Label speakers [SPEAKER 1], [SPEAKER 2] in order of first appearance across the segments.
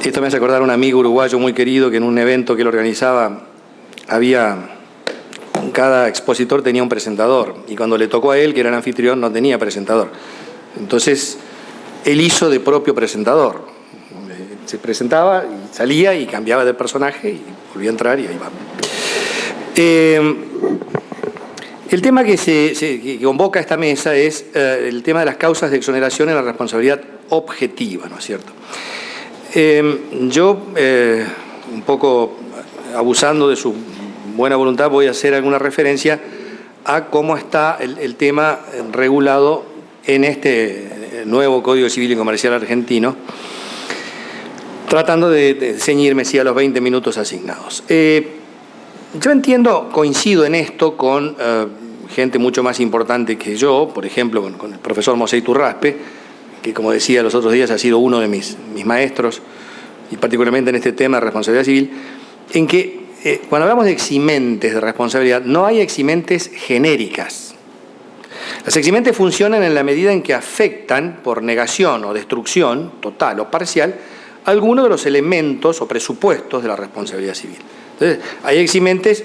[SPEAKER 1] Esto me hace acordar a un amigo uruguayo muy querido que en un evento que él organizaba cada expositor tenía un presentador y cuando le tocó a él, que era el anfitrión, no tenía presentador. Entonces, él hizo de propio presentador. Se presentaba y salía y cambiaba de personaje y volvía a entrar y ahí va. El tema que convoca esta mesa es el tema de las causas de exoneración en la responsabilidad objetiva, ¿no es cierto? Yo, un poco abusando de su buena voluntad, voy a hacer alguna referencia a cómo está el tema regulado en este nuevo Código Civil y Comercial argentino, tratando de ceñirme a los 20 minutos asignados. Yo entiendo, coincido en esto con gente mucho más importante que yo, por ejemplo, con el profesor Mosè Iturraspe, que como decía los otros días ha sido uno de mis maestros, y particularmente en este tema de responsabilidad civil, en que cuando hablamos de eximentes de responsabilidad, no hay eximentes genéricas. Las eximentes funcionan en la medida en que afectan, por negación o destrucción, total o parcial, algunos de los elementos o presupuestos de la responsabilidad civil. Entonces, hay eximentes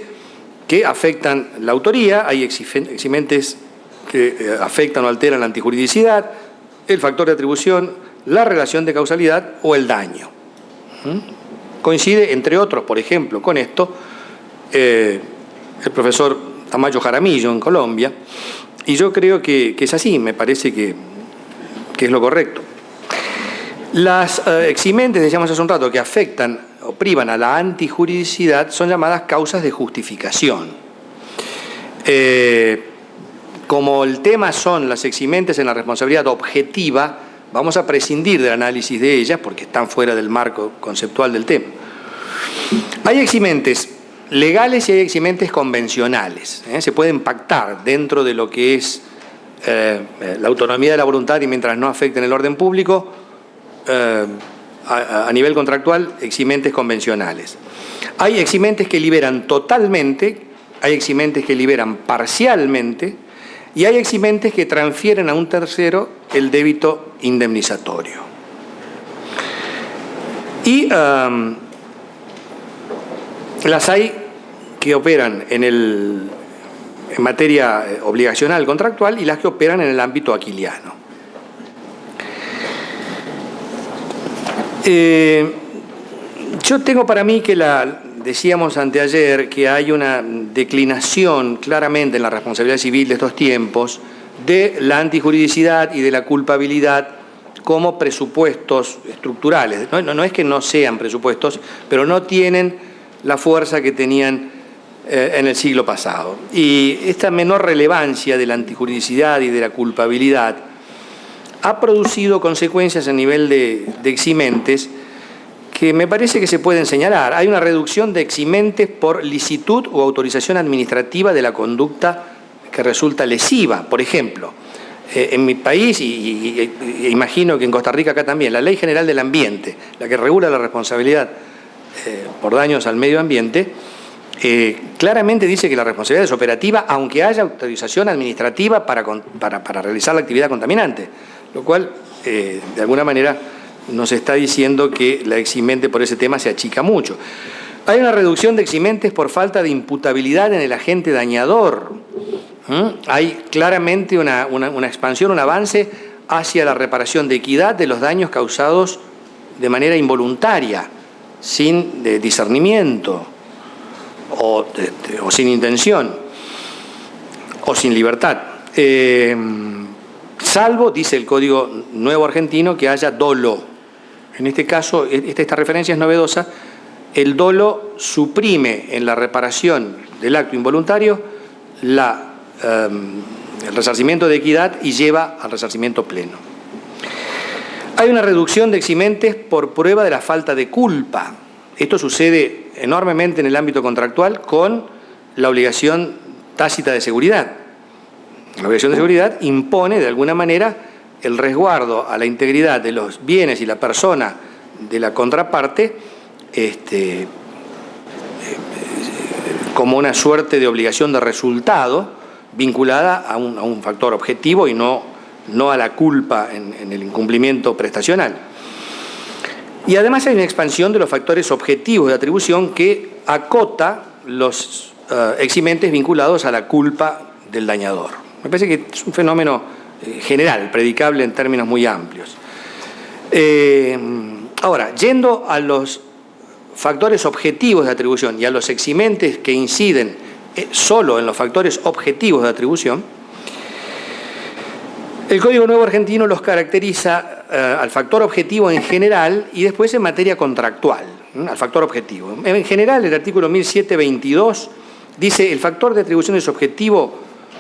[SPEAKER 1] que afectan la autoría, hay eximentes que afectan o alteran la antijuridicidad, el factor de atribución, la relación de causalidad o el daño. Coincide, entre otros, por ejemplo, con esto, el profesor Tamayo Jaramillo en Colombia, y yo creo que es así, me parece que es lo correcto. Las eximentes, decíamos hace un rato, que afectan o privan a la antijuridicidad son llamadas causas de justificación. Como el tema son las eximentes en la responsabilidad objetiva, vamos a prescindir del análisis de ellas porque están fuera del marco conceptual del tema. Hay eximentes legales y hay eximentes convencionales. Se pueden pactar dentro de lo que es la autonomía de la voluntad y mientras no afecten el orden público, a nivel contractual, eximentes convencionales. Hay eximentes que liberan totalmente, hay eximentes que liberan parcialmente, y hay eximentes que transfieren a un tercero el débito indemnizatorio. Y las hay que operan en materia obligacional contractual y las que operan en el ámbito aquiliano. Yo tengo para mí que decíamos anteayer que hay una declinación claramente en la responsabilidad civil de estos tiempos de la antijuridicidad y de la culpabilidad como presupuestos estructurales. No es que no sean presupuestos, pero no tienen la fuerza que tenían en el siglo pasado. Y esta menor relevancia de la antijuridicidad y de la culpabilidad ha producido consecuencias a nivel de eximentes que me parece que se pueden señalar. Hay una reducción de eximentes por licitud o autorización administrativa de la conducta que resulta lesiva. Por ejemplo, en mi país, y imagino que en Costa Rica acá también, la Ley General del Ambiente, la que regula la responsabilidad por daños al medio ambiente, claramente dice que la responsabilidad es operativa aunque haya autorización administrativa para realizar la actividad contaminante, lo cual, de alguna manera, nos está diciendo que la eximente por ese tema se achica mucho. Hay una reducción de eximentes por falta de imputabilidad en el agente dañador. Hay claramente una expansión, un avance hacia la reparación de equidad de los daños causados de manera involuntaria, sin discernimiento o sin intención o sin libertad. Salvo, dice el Código Nuevo Argentino, que haya dolo. En este caso, esta referencia es novedosa, el dolo suprime en la reparación del acto involuntario el resarcimiento de equidad y lleva al resarcimiento pleno. Hay una reducción de eximentes por prueba de la falta de culpa. Esto sucede enormemente en el ámbito contractual con la obligación tácita de seguridad. La obligación de seguridad impone, de alguna manera, el resguardo a la integridad de los bienes y la persona de la contraparte como una suerte de obligación de resultado vinculada a un factor objetivo y no a la culpa en el incumplimiento prestacional. Y además hay una expansión de los factores objetivos de atribución que acota los eximentes vinculados a la culpa del dañador. Me parece que es un fenómeno general, predicable en términos muy amplios. Ahora, yendo a los factores objetivos de atribución y a los eximentes que inciden solo en los factores objetivos de atribución, el Código Nuevo Argentino los caracteriza al factor objetivo en general y después en materia contractual, al factor objetivo. En general, el artículo 1722 dice: el factor de atribución es objetivo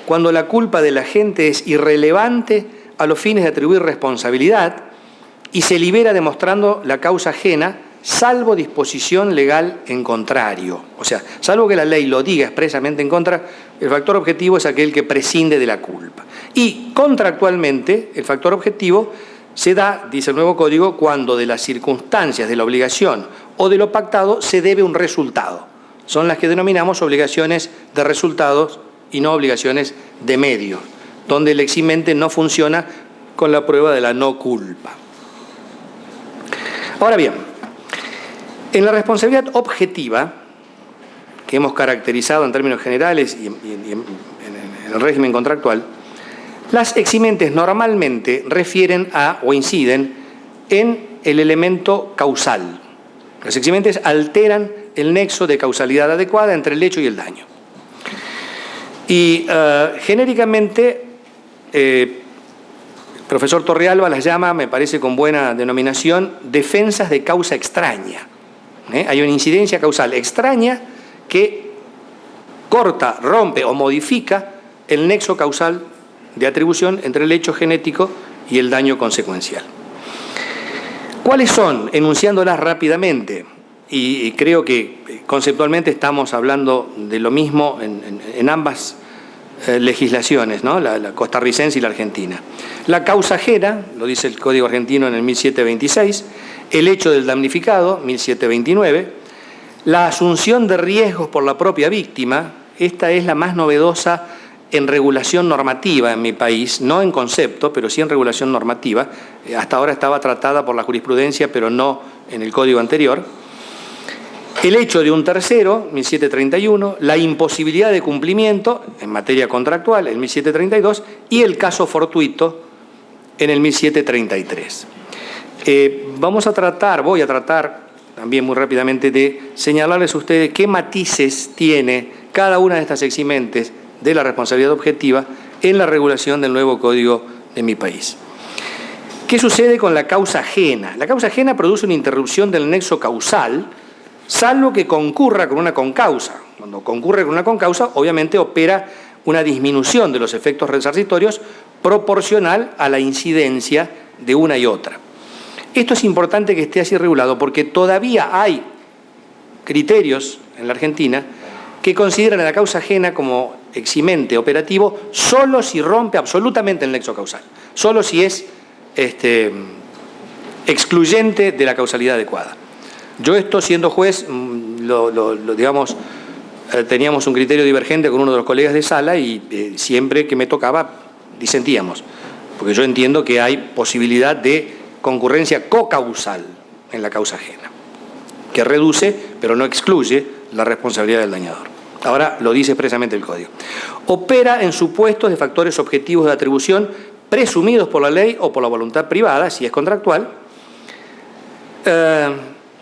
[SPEAKER 1] cuando la culpa del agente es irrelevante a los fines de atribuir responsabilidad y se libera demostrando la causa ajena, salvo disposición legal en contrario. O sea, salvo que la ley lo diga expresamente en contra, el factor objetivo es aquel que prescinde de la culpa. Y contractualmente, el factor objetivo se da, dice el nuevo código, cuando de las circunstancias de la obligación o de lo pactado se debe un resultado. Son las que denominamos obligaciones de resultados y no obligaciones de medios, donde el eximente no funciona con la prueba de la no culpa. Ahora bien, en la responsabilidad objetiva, que hemos caracterizado en términos generales y en el régimen contractual, las eximentes normalmente refieren a o inciden en el elemento causal. Las eximentes alteran el nexo de causalidad adecuada entre el hecho y el daño. Y genéricamente, el profesor Torrealba las llama, me parece con buena denominación, defensas de causa extraña. Hay una incidencia causal extraña que corta, rompe o modifica el nexo causal de atribución entre el hecho genético y el daño consecuencial. ¿Cuáles son? Enunciándolas rápidamente, y creo que conceptualmente estamos hablando de lo mismo en ambas legislaciones, ¿no? La costarricense y la argentina. La causa ajena, lo dice el Código Argentino en el 1726, el hecho del damnificado, 1729, la asunción de riesgos por la propia víctima, esta es la más novedosa en regulación normativa en mi país, no en concepto, pero sí en regulación normativa. Hasta ahora estaba tratada por la jurisprudencia, pero no en el código anterior. El hecho de un tercero, 1731, la imposibilidad de cumplimiento en materia contractual, en 1732, y el caso fortuito en el 1733. Voy a tratar también muy rápidamente de señalarles a ustedes qué matices tiene cada una de estas eximentes de la responsabilidad objetiva en la regulación del nuevo código de mi país. ¿Qué sucede con la causa ajena? La causa ajena produce una interrupción del nexo causal, salvo que concurra con una concausa. Cuando concurre con una concausa, obviamente opera una disminución de los efectos resarcitorios proporcional a la incidencia de una y otra. Esto es importante que esté así regulado porque todavía hay criterios en la Argentina que consideran a la causa ajena como eximente operativo solo si rompe absolutamente el nexo causal, solo si es excluyente de la causalidad adecuada. Yo esto, siendo juez, teníamos un criterio divergente con uno de los colegas de sala y siempre que me tocaba disentíamos, porque yo entiendo que hay posibilidad de concurrencia cocausal en la causa ajena, que reduce, pero no excluye, la responsabilidad del dañador. Ahora lo dice expresamente el Código. Opera en supuestos de factores objetivos de atribución presumidos por la ley o por la voluntad privada, si es contractual.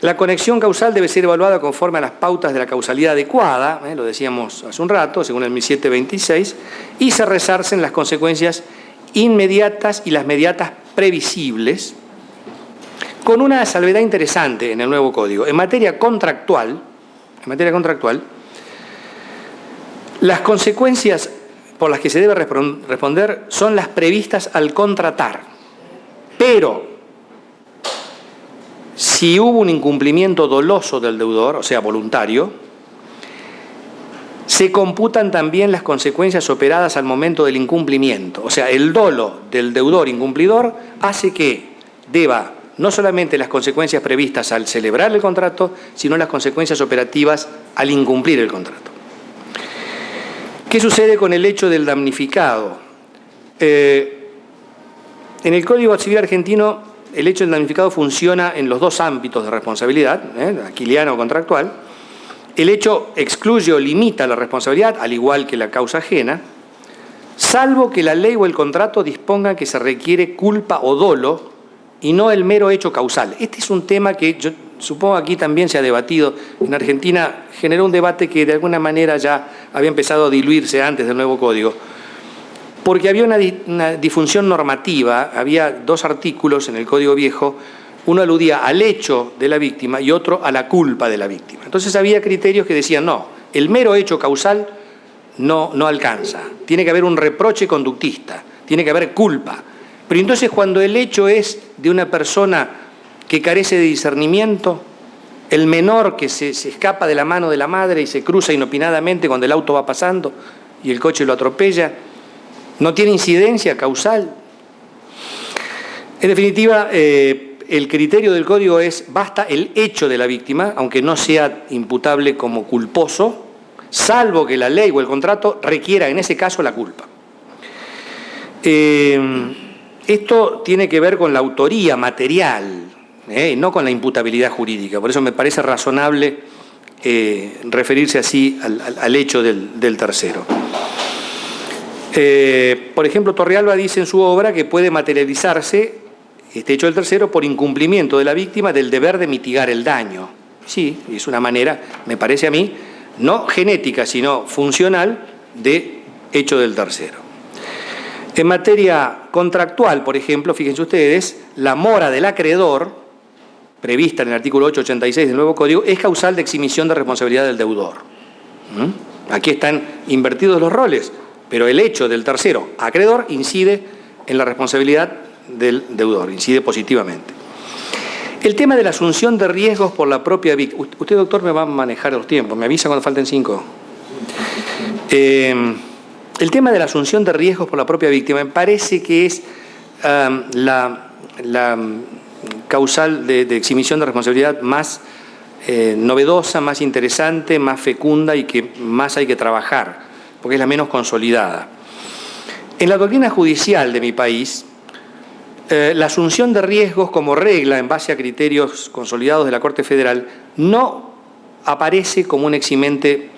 [SPEAKER 1] La conexión causal debe ser evaluada conforme a las pautas de la causalidad adecuada, lo decíamos hace un rato, según el 1726, y se resarcen las consecuencias inmediatas y las mediatas previsibles, con una salvedad interesante en el nuevo código. En materia contractual, las consecuencias por las que se debe responder son las previstas al contratar, pero si hubo un incumplimiento doloso del deudor, o sea, voluntario, se computan también las consecuencias operadas al momento del incumplimiento. O sea, el dolo del deudor incumplidor hace que deba no solamente las consecuencias previstas al celebrar el contrato, sino las consecuencias operativas al incumplir el contrato. ¿Qué sucede con el hecho del damnificado? En el Código Civil argentino el hecho del damnificado funciona en los dos ámbitos de responsabilidad, aquiliano o contractual. El hecho excluye o limita la responsabilidad, al igual que la causa ajena, salvo que la ley o el contrato dispongan que se requiere culpa o dolo y no el mero hecho causal. Este es un tema que yo supongo aquí también se ha debatido. En Argentina generó un debate que de alguna manera ya había empezado a diluirse antes del nuevo código, porque había una disfunción normativa, había dos artículos en el Código Viejo, uno aludía al hecho de la víctima y otro a la culpa de la víctima. Entonces había criterios que decían, no, el mero hecho causal no alcanza, tiene que haber un reproche conductista, tiene que haber culpa. Pero entonces cuando el hecho es de una persona que carece de discernimiento, el menor que se escapa de la mano de la madre y se cruza inopinadamente cuando el auto va pasando y el coche lo atropella, no tiene incidencia causal. En definitiva, el criterio del Código es, basta el hecho de la víctima, aunque no sea imputable como culposo, salvo que la ley o el contrato requiera en ese caso la culpa. Esto tiene que ver con la autoría material, no con la imputabilidad jurídica. Por eso me parece razonable referirse así al hecho del tercero. Por ejemplo, Torrealba dice en su obra que puede materializarse este hecho del tercero por incumplimiento de la víctima del deber de mitigar el daño. Sí, es una manera, me parece a mí, no genética, sino funcional de hecho del tercero. En materia contractual, por ejemplo, fíjense ustedes, la mora del acreedor, prevista en el artículo 886 del nuevo Código, es causal de eximición de responsabilidad del deudor. Aquí están invertidos los roles, pero el hecho del tercero acreedor incide en la responsabilidad del deudor, incide positivamente. El tema de la asunción de riesgos por la propia víctima. Usted, doctor, me va a manejar los tiempos, me avisa cuando falten 5. El tema de la asunción de riesgos por la propia víctima me parece que es la causal de eximición de responsabilidad más novedosa, más interesante, más fecunda y que más hay que trabajar, porque es la menos consolidada. En la doctrina judicial de mi país, la asunción de riesgos como regla en base a criterios consolidados de la Corte Federal no aparece como un eximente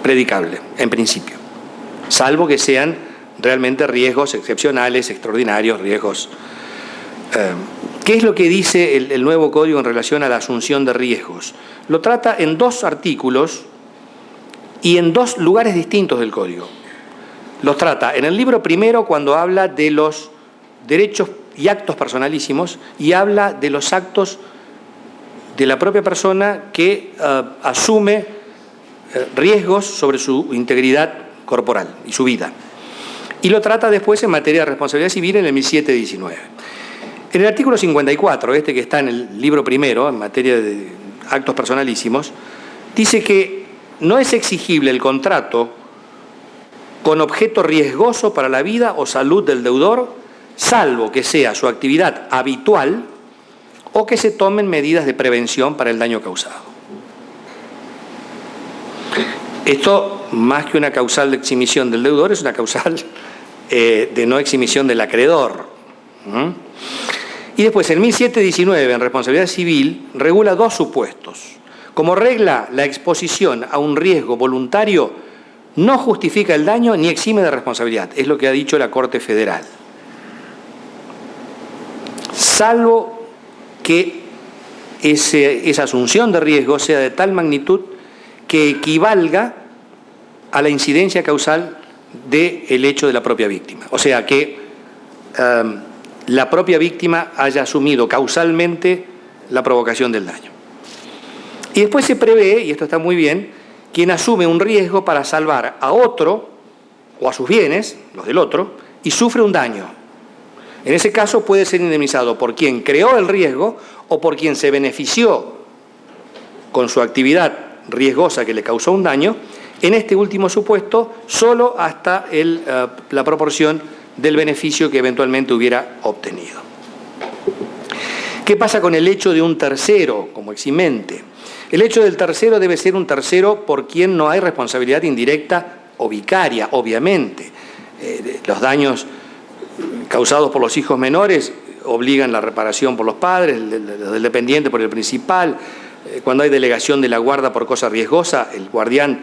[SPEAKER 1] predicable, en principio, salvo que sean realmente riesgos excepcionales, extraordinarios, riesgos. ¿Qué es lo que dice el nuevo Código en relación a la asunción de riesgos? Lo trata en 2 artículos y en 2 lugares distintos del Código. Los trata en el libro primero cuando habla de los derechos y actos personalísimos y habla de los actos de la propia persona que asume riesgos sobre su integridad corporal y su vida. Y lo trata después en materia de responsabilidad civil en el 1719. En el artículo 54, este que está en el libro primero, en materia de actos personalísimos, dice que no es exigible el contrato con objeto riesgoso para la vida o salud del deudor, salvo que sea su actividad habitual o que se tomen medidas de prevención para el daño causado. Esto, más que una causal de eximición del deudor, es una causal de no eximición del acreedor. Y después, el 1719, en responsabilidad civil, regula 2 supuestos. Como regla, la exposición a un riesgo voluntario no justifica el daño ni exime de responsabilidad. Es lo que ha dicho la Corte Federal. Salvo que esa asunción de riesgo sea de tal magnitud que equivalga a la incidencia causal del hecho de la propia víctima. O sea, que la propia víctima haya asumido causalmente la provocación del daño. Y después se prevé, y esto está muy bien, quien asume un riesgo para salvar a otro o a sus bienes, los del otro, y sufre un daño. En ese caso puede ser indemnizado por quien creó el riesgo o por quien se benefició con su actividad riesgosa que le causó un daño. En este último supuesto, solo hasta la proporción del beneficio que eventualmente hubiera obtenido. ¿Qué pasa con el hecho de un tercero como eximente? El hecho del tercero debe ser un tercero por quien no hay responsabilidad indirecta o vicaria, obviamente. Los daños causados por los hijos menores obligan la reparación por los padres, del dependiente por el principal. Cuando hay delegación de la guarda por cosa riesgosa, el guardián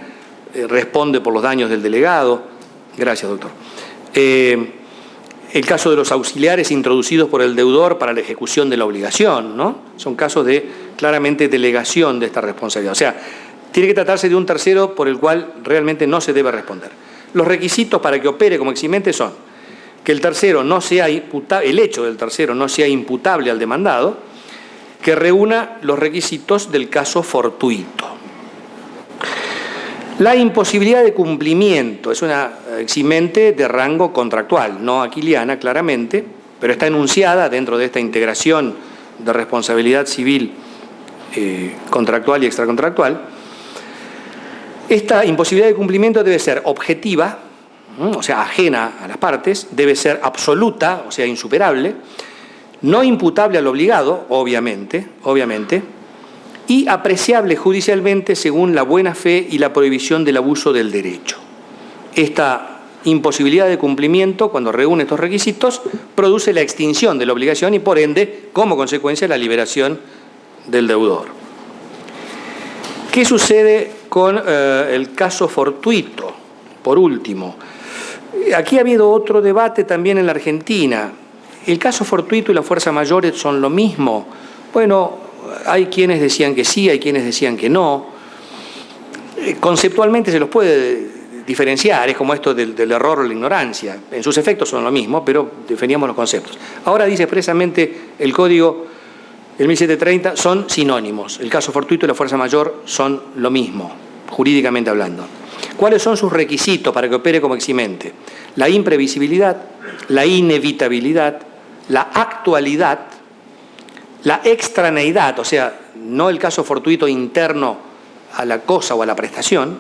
[SPEAKER 1] responde por los daños del delegado. Gracias, doctor. El caso de los auxiliares introducidos por el deudor para la ejecución de la obligación, ¿no? Son casos de claramente delegación de esta responsabilidad. O sea, tiene que tratarse de un tercero por el cual realmente no se debe responder. Los requisitos para que opere como eximente son que el tercero no sea imputable, el hecho del tercero no sea imputable al demandado, que reúna los requisitos del caso fortuito. La imposibilidad de cumplimiento es una eximente de rango contractual, no aquiliana claramente, pero está enunciada dentro de esta integración de responsabilidad civil contractual y extracontractual. Esta imposibilidad de cumplimiento debe ser objetiva, o sea, ajena a las partes, debe ser absoluta, o sea, insuperable, no imputable al obligado, obviamente, y apreciable judicialmente según la buena fe y la prohibición del abuso del derecho. Esta imposibilidad de cumplimiento, cuando reúne estos requisitos, produce la extinción de la obligación y, por ende, como consecuencia, la liberación del deudor. ¿Qué sucede con el caso fortuito? Por último, aquí ha habido otro debate también en la Argentina. ¿El caso fortuito y la fuerza mayor son lo mismo? Bueno, hay quienes decían que sí, hay quienes decían que no. Conceptualmente se los puede diferenciar, es como esto del error o la ignorancia. En sus efectos son lo mismo, pero definíamos los conceptos. Ahora dice expresamente el Código, el 1730, son sinónimos. El caso fortuito y la fuerza mayor son lo mismo, jurídicamente hablando. ¿Cuáles son sus requisitos para que opere como eximente? La imprevisibilidad, la inevitabilidad, la actualidad, la extraneidad, o sea, no el caso fortuito interno a la cosa o a la prestación,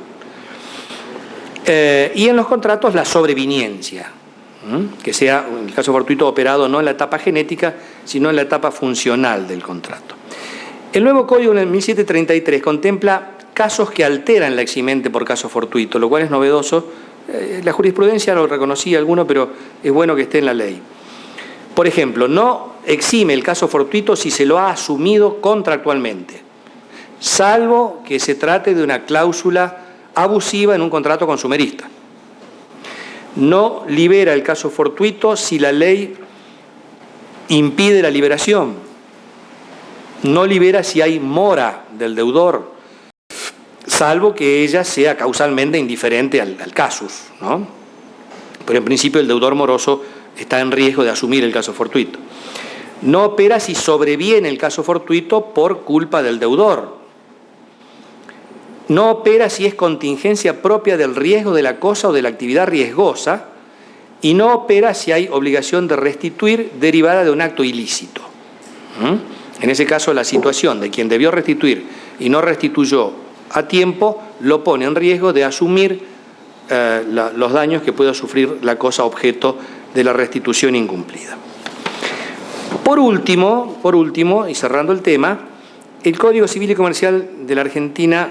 [SPEAKER 1] y en los contratos la sobreviniencia, que sea el caso fortuito operado no en la etapa genética, sino en la etapa funcional del contrato. El nuevo Código en el 1733 contempla casos que alteran la eximente por caso fortuito, lo cual es novedoso. La jurisprudencia lo reconocía alguno, pero es bueno que esté en la ley. Por ejemplo, no exime el caso fortuito si se lo ha asumido contractualmente, salvo que se trate de una cláusula abusiva en un contrato consumerista. No libera el caso fortuito si la ley impide la liberación. No libera si hay mora del deudor, salvo que ella sea causalmente indiferente al casus, ¿no? Pero en principio el deudor moroso está en riesgo de asumir el caso fortuito. No opera si sobreviene el caso fortuito por culpa del deudor. No opera si es contingencia propia del riesgo de la cosa o de la actividad riesgosa, y no opera si hay obligación de restituir derivada de un acto ilícito. En ese caso, la situación de quien debió restituir y no restituyó a tiempo lo pone en riesgo de asumir los daños que pueda sufrir la cosa objeto de la restitución incumplida. Por último, y cerrando el tema, el Código Civil y Comercial de la Argentina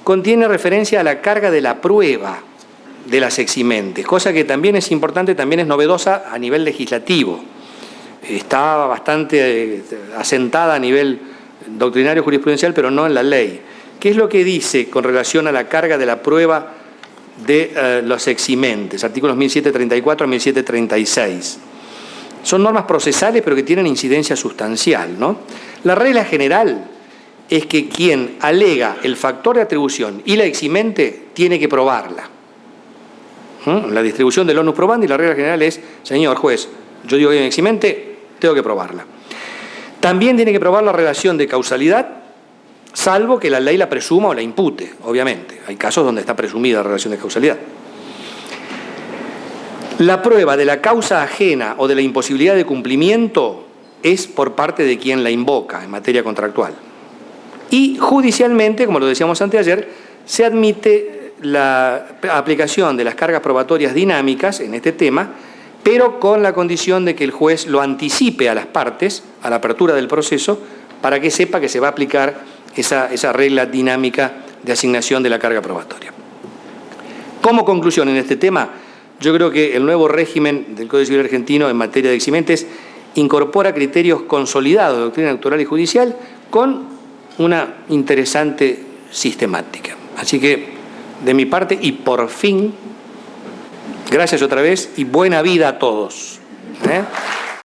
[SPEAKER 1] contiene referencia a la carga de la prueba de las eximentes, cosa que también es importante, también es novedosa a nivel legislativo. Está bastante asentada a nivel doctrinario jurisprudencial, pero no en la ley. ¿Qué es lo que dice con relación a la carga de la prueba de los eximentes? Artículos 1734 a 1736. Son normas procesales, pero que tienen incidencia sustancial, ¿no? La regla general es que quien alega el factor de atribución y la eximente tiene que probarla. La distribución del onus probandi, la regla general es, señor juez, yo digo que hay un eximente, tengo que probarla. También tiene que probar la relación de causalidad, salvo que la ley la presuma o la impute, obviamente. Hay casos donde está presumida la relación de causalidad. La prueba de la causa ajena o de la imposibilidad de cumplimiento es por parte de quien la invoca en materia contractual. Y judicialmente, como lo decíamos anteayer, se admite la aplicación de las cargas probatorias dinámicas en este tema, pero con la condición de que el juez lo anticipe a las partes, a la apertura del proceso, para que sepa que se va a aplicar esa regla dinámica de asignación de la carga probatoria. Como conclusión en este tema, Yo creo que el nuevo régimen del Código Civil argentino en materia de eximentes incorpora criterios consolidados de doctrina electoral y judicial con una interesante sistemática. Así que, de mi parte, y por fin, gracias otra vez y buena vida a todos.